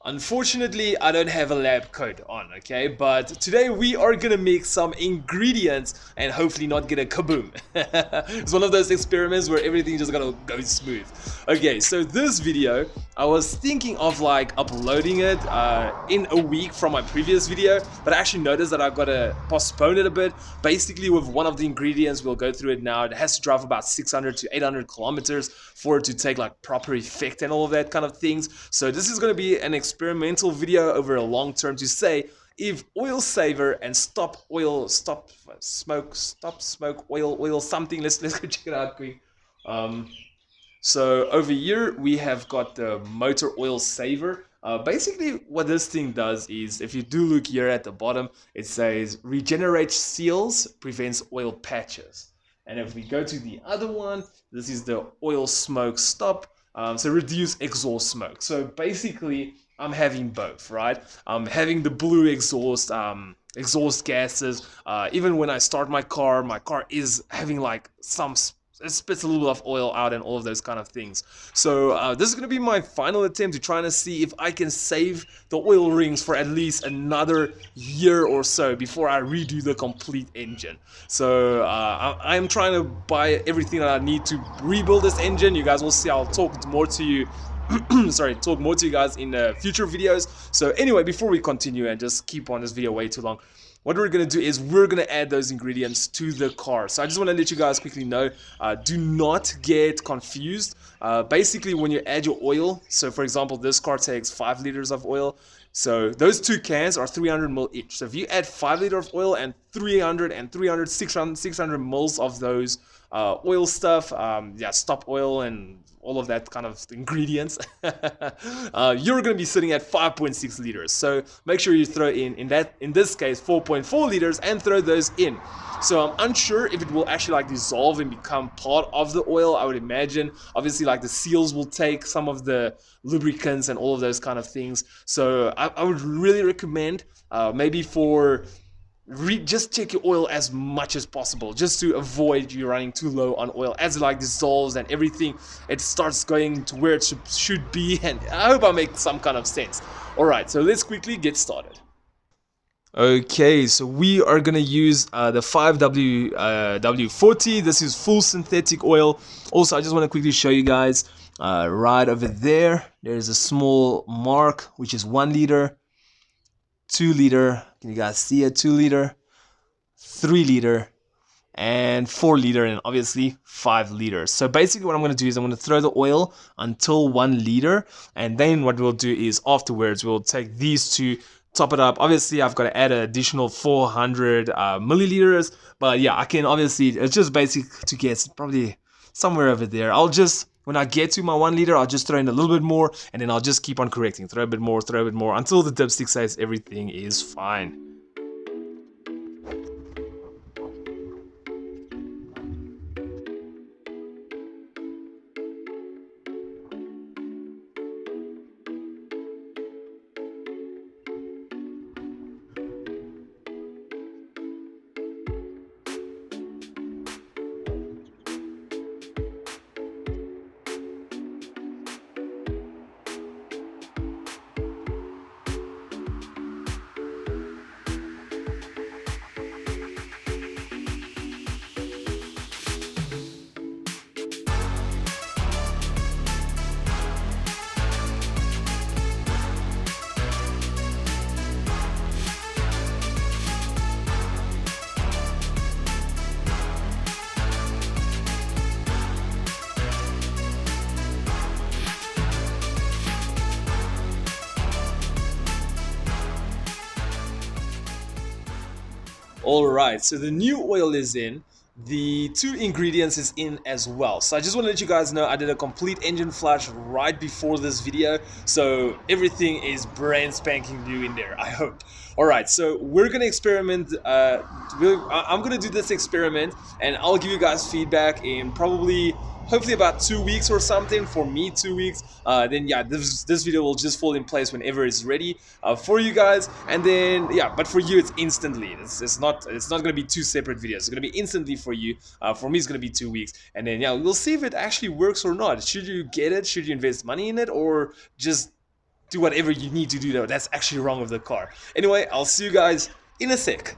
Unfortunately, I don't have a lab coat on, okay? But today we are gonna make some ingredients and hopefully not get a kaboom. It's one of those experiments where everything just gonna go smooth. Okay, so this video, I was thinking of like uploading it in a week from my previous video, but I actually noticed that I gotta postpone it a bit. Basically, with one of the ingredients, we'll go through it now. It has to drive about 600 to 800 kilometers for it to take like proper effect and all of that kind of things. So this is gonna be an experimental video over a long term to say if oil saver and stop smoke oil something. Let's go check it out quick. So over here we have got the motor oil saver. Basically what this thing does is, if you do look here at the bottom, it says regenerate seals, prevents oil patches. And if we go to the other one, this is the oil smoke stop. So reduce exhaust smoke. So basically I'm having both, right? I'm having the blue exhaust gases. Even when I start my car is having like it spits a little bit of oil out and all of those kind of things. So this is going to be my final attempt to try to see if I can save the oil rings for at least another year or so before I redo the complete engine. So I'm trying to buy everything that I need to rebuild this engine. You guys will see. I'll talk more to you talk more to you guys in future videos. So anyway, before we continue and just keep on this video way too long, what we're going to do is we're going to add those ingredients to the car. So I just want to let you guys quickly know, do not get confused. Basically, when you add your oil, so for example, this car takes 5 liters of oil. So those two cans are 300 ml each. So if you add 5 liters of oil and 600 mils of those oil stuff, stop oil and all of that kind of ingredients, you're going to be sitting at 5.6 liters. So make sure you throw in this case 4.4 liters and throw those in. So I'm unsure if it will actually like dissolve and become part of the oil. I would imagine obviously like the seals will take some of the lubricants and all of those kind of things. So I would really recommend maybe for just check your oil as much as possible, just to avoid you running too low on oil. As it like dissolves and everything, it starts going to where it should be. And I hope I make some kind of sense. Alright, so let's quickly get started. Okay, so we are gonna use the 5W40. This is full synthetic oil. Also, I just want to quickly show you guys right over there, there's a small mark which is 1 liter, 2 liter. Can you guys see it? 2 liter, 3 liter, and 4 liter, and obviously 5 liters. So basically what I'm going to do is I'm going to throw the oil until 1 liter, and then what we'll do is afterwards we'll take these two, top it up. Obviously I've got to add an additional 400 milliliters, but yeah, I can obviously, it's just basic to guess, probably somewhere over there. When I get to my 1 liter, I'll just throw in a little bit more, and then I'll just keep on correcting. Throw a bit more, until the dipstick says everything is fine. Alright, so the new oil is in, the 2 ingredients is in as well. So I just want to let you guys know I did a complete engine flush right before this video, so everything is brand spanking new in there, I hope. Alright, so we're gonna experiment, I'm gonna do this experiment and I'll give you guys feedback in hopefully about 2 weeks or something. For me, 2 weeks. Then yeah, this video will just fall in place whenever it's ready for you guys. And then yeah, but for you it's instantly. It's not gonna be 2 separate videos. It's gonna be instantly for you. For me, it's gonna be 2 weeks. And then yeah, we'll see if it actually works or not. Should you get it? Should you invest money in it, or just do whatever you need to do though. That's actually wrong with the car. Anyway, I'll see you guys in a sec.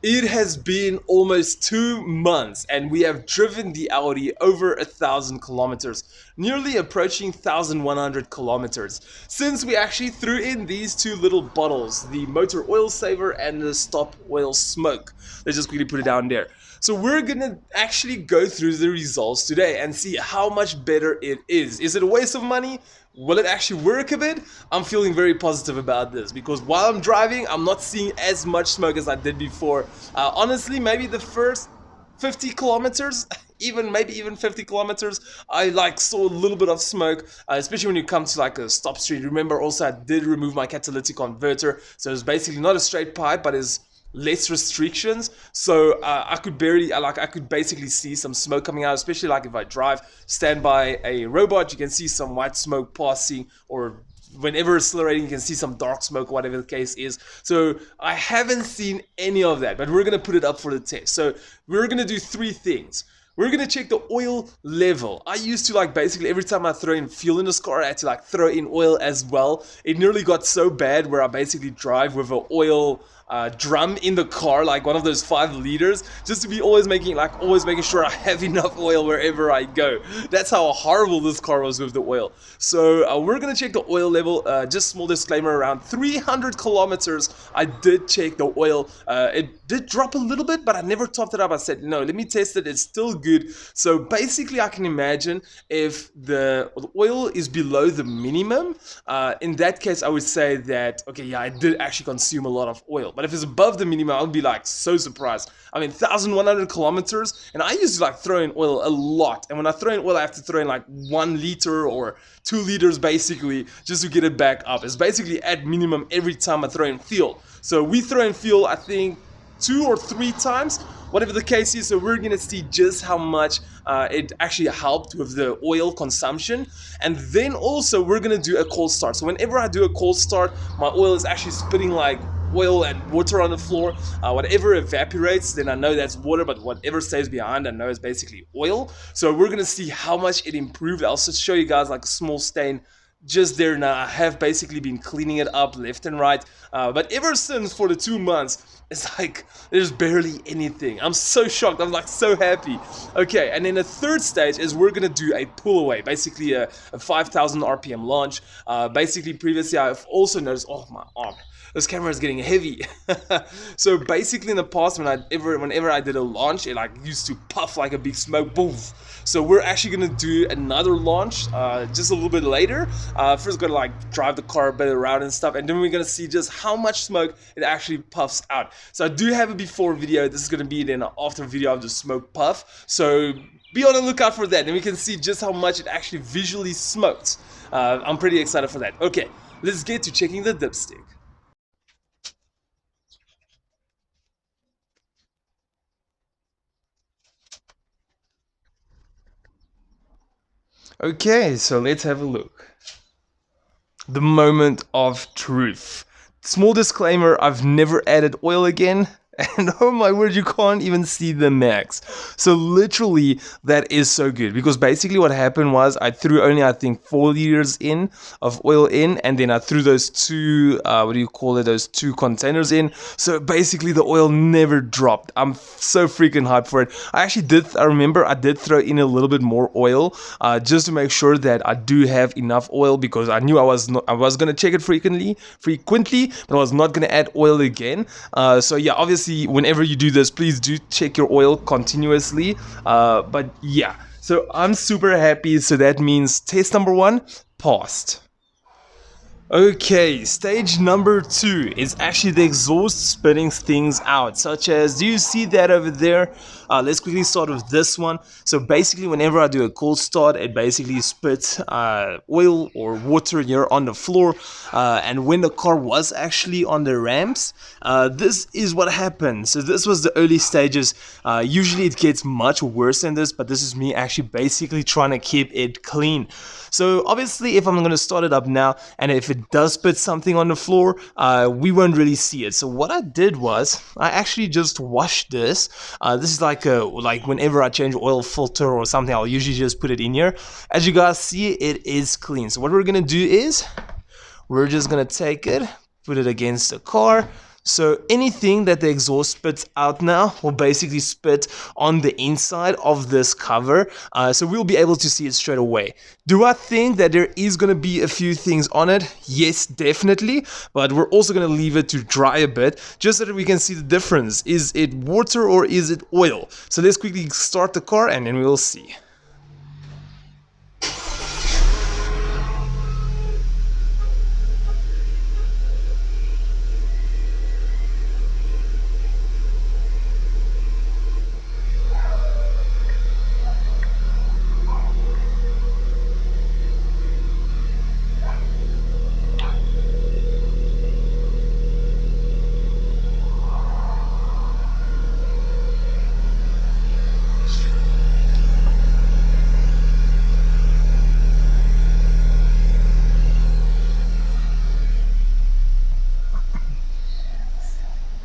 It has been almost 2 months and we have driven the Audi over 1,000 kilometers, nearly approaching 1,100 kilometers, since we actually threw in these two little bottles, the motor oil saver and the stop oil smoke. Let's just quickly put it down there. So we're gonna actually go through the results today and see how much better it is. Is it a waste of money? Will it actually work a bit? I'm feeling very positive about this because while I'm driving, I'm not seeing as much smoke as I did before. Honestly, maybe the first 50 kilometers, maybe even 50 kilometers, I saw a little bit of smoke, especially when you come to like a stop street. Remember also I did remove my catalytic converter, so it's basically not a straight pipe, but is less restrictions, so I could basically see some smoke coming out, especially like if I stand by a robot, you can see some white smoke passing, or whenever accelerating you can see some dark smoke, whatever the case is. So I haven't seen any of that, but we're gonna put it up for the test. So we're gonna do three things. We're gonna check the oil level. I used to basically every time I throw in fuel in this car, I had to throw in oil as well. It nearly got so bad where I basically drive with an oil drum in the car, like one of those 5 liters, just to be always making sure I have enough oil wherever I go. That's how horrible this car was with the oil. So we're gonna check the oil level. Just small disclaimer, around 300 kilometers I did check the oil. It did drop a little bit, but I never topped it up. I said no, let me test it, it's still good. So basically I can imagine if the oil is below the minimum, in that case I would say that okay, yeah, I did actually consume a lot of oil. But if it's above the minimum, I'll be so surprised. I mean, 1,100 kilometers, and I used to throw in oil a lot. And when I throw in oil, I have to throw in 1 liter or 2 liters basically, just to get it back up. It's basically at minimum every time I throw in fuel. So we throw in fuel, I think, 2 or 3 times, whatever the case is. So we're gonna see just how much it actually helped with the oil consumption. And then also we're gonna do a cold start. So whenever I do a cold start, my oil is actually spitting oil and water on the floor. Whatever evaporates, then I know that's water, but whatever stays behind, I know is basically oil. So we're gonna see how much it improved. I'll just show you guys a small stain just there now. I have basically been cleaning it up left and right, but ever since for the 2 months, it's there's barely anything. I'm so shocked. I'm so happy. Okay, and then the third stage is we're gonna do a pull away, basically a 5,000 RPM launch. Basically previously I've also noticed, oh my arm, this camera is getting heavy. So basically in the past whenever I did a launch, it used to puff like a big smoke, boom. So we're actually gonna do another launch just a little bit later. First gonna drive the car a bit around and stuff, and then we're gonna see just how much smoke it actually puffs out. So I do have a before video. This is gonna be then an after video of the smoke puff. So be on the lookout for that, and we can see just how much it actually visually smokes. I'm pretty excited for that. Okay, let's get to checking the dipstick. Okay, so let's have a look. The moment of truth. Small disclaimer, I've never added oil again. And oh my word, you can't even see the max. So literally, that is so good. Because basically what happened was I threw only, I think, 4 liters of oil in. And then I threw those two, those 2 containers in. So basically the oil never dropped. I'm so freaking hyped for it. I remember I did throw in a little bit more oil. Just to make sure that I do have enough oil. Because I knew I was going to check it frequently. But I was not going to add oil again. So yeah, obviously, whenever you do this, please do check your oil continuously. But yeah, so I'm super happy. So that means test number 1 passed. Okay, stage number 2 is actually the exhaust spitting things out, such as, do you see that over there? Let's quickly start with this one. So basically whenever I do a cold start, it basically spits oil or water here on the floor, and when the car was actually on the ramps, this is what happened. So this was the early stages. Usually it gets much worse than this, but this is me actually basically trying to keep it clean. So obviously if I'm going to start it up now, and if it does spit something on the floor, we won't really see it. So what I did was I actually just washed this. This is like whenever I change oil filter or something, I'll usually just put it in here. As you guys see, it is clean. So what we're gonna do is we're just gonna take it, put it against the car. So anything that the exhaust spits out now will basically spit on the inside of this cover, so we'll be able to see it straight away. Do I think that there is going to be a few things on it? Yes, definitely, but we're also going to leave it to dry a bit just so that we can see the difference. Is it water or is it oil? So let's quickly start the car and then we'll see.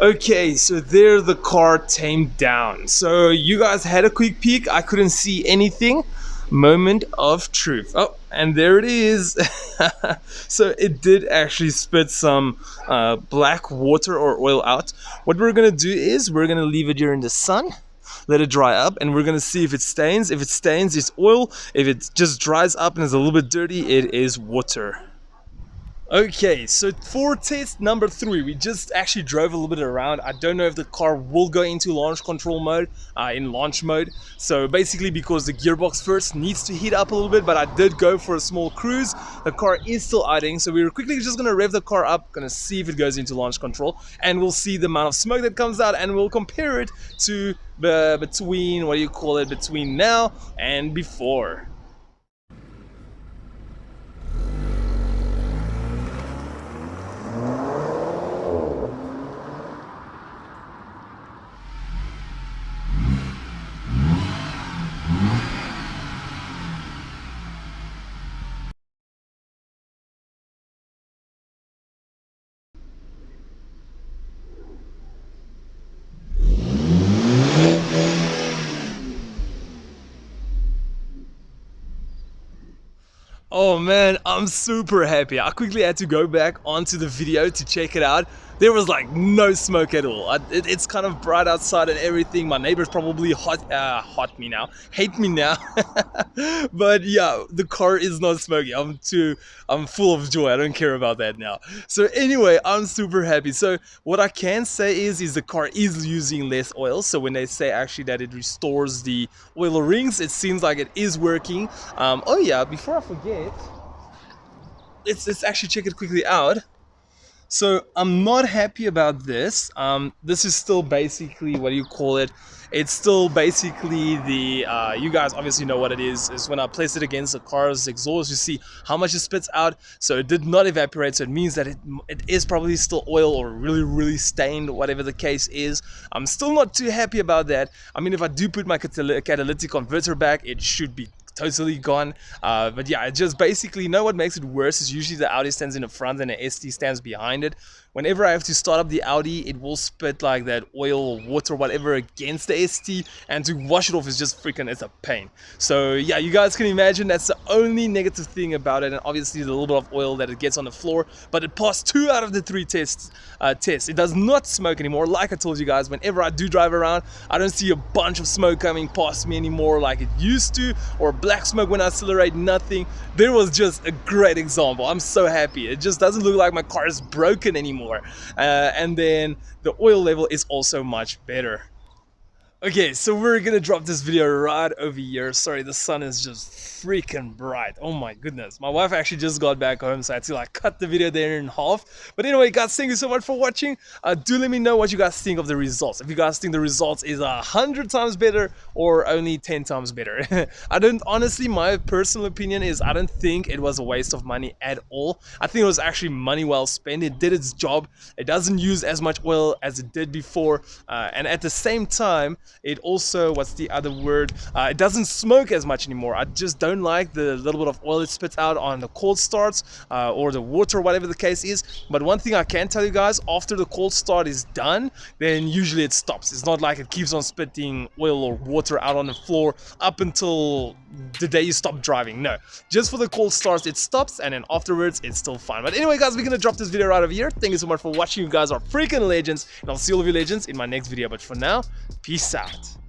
Okay, so there the car tamed down. So you guys had a quick peek. I couldn't see anything. Moment of truth. Oh, and there it is. So it did actually spit some black water or oil out. What we're gonna do is we're gonna leave it here in the sun, let it dry up, and we're gonna see if it stains. If it stains, it's oil. If it just dries up and is a little bit dirty, it is water. Okay, so for test number 3, we just actually drove a little bit around. I don't know if the car will go into launch control mode, in launch mode. So basically because the gearbox first needs to heat up a little bit, but I did go for a small cruise. The car is still idling, so we're quickly just gonna rev the car up, gonna see if it goes into launch control, and we'll see the amount of smoke that comes out, and we'll compare it to between, what do you call it, between now and before. Oh man, I'm super happy. I quickly had to go back onto the video to check it out. There was like no smoke at all. It's kind of bright outside and everything. My neighbors probably hate me now. But yeah, the car is not smoky. I'm full of joy. I don't care about that now. So anyway, I'm super happy. So what I can say is the car is using less oil. So when they say actually that it restores the oil rings, it seems like it is working. Oh yeah, before I forget, let's actually check it quickly out. So I'm not happy about this. This is still basically, what do you call it? It's still basically the, you guys obviously know what it is when I place it against the car's exhaust, you see how much it spits out. So it did not evaporate, so it means that it is probably still oil or really stained, whatever the case is. I'm still not too happy about that. I mean, if I do put my catalytic converter back, it should be totally gone. But yeah, it just basically, you know what makes it worse is usually the Audi stands in the front and the ST stands behind it. Whenever I have to start up the Audi, it will spit like that oil or water, whatever, against the ST, and to wash it off is just freaking, it's a pain. So yeah, you guys can imagine that's the only negative thing about it, and obviously the little bit of oil that it gets on the floor. But it passed 2 out of the 3 tests. It does not smoke anymore. Like I told you guys, whenever I do drive around, I don't see a bunch of smoke coming past me anymore like it used to, or black smoke when I accelerate, nothing. There was just a great example. I'm so happy. It just doesn't look like my car is broken anymore. And then the oil level is also much better. Okay, so we're gonna drop this video right over here. Sorry, the sun is just freaking bright. Oh my goodness. My wife actually just got back home, so I had to like cut the video there in half. But anyway, guys, thank you so much for watching. Do let me know what you guys think of the results. If you guys think the results is 100 times better or only 10 times better. I don't, honestly, my personal opinion is I don't think it was a waste of money at all. I think it was actually money well spent. It did its job. It doesn't use as much oil as it did before. And at the same time, It also, what's the other word? It doesn't smoke as much anymore. I just don't like the little bit of oil it spits out on the cold starts or the water, whatever the case is. But one thing I can tell you guys, after the cold start is done, then usually it stops. It's not like it keeps on spitting oil or water out on the floor up until the day you stop driving. No, just for the cold starts it stops, and then afterwards it's still fine. But anyway guys, we're gonna drop this video right over here. Thank you so much for watching. You guys are freaking legends, and I'll see all of you legends in my next video. But for now, peace out.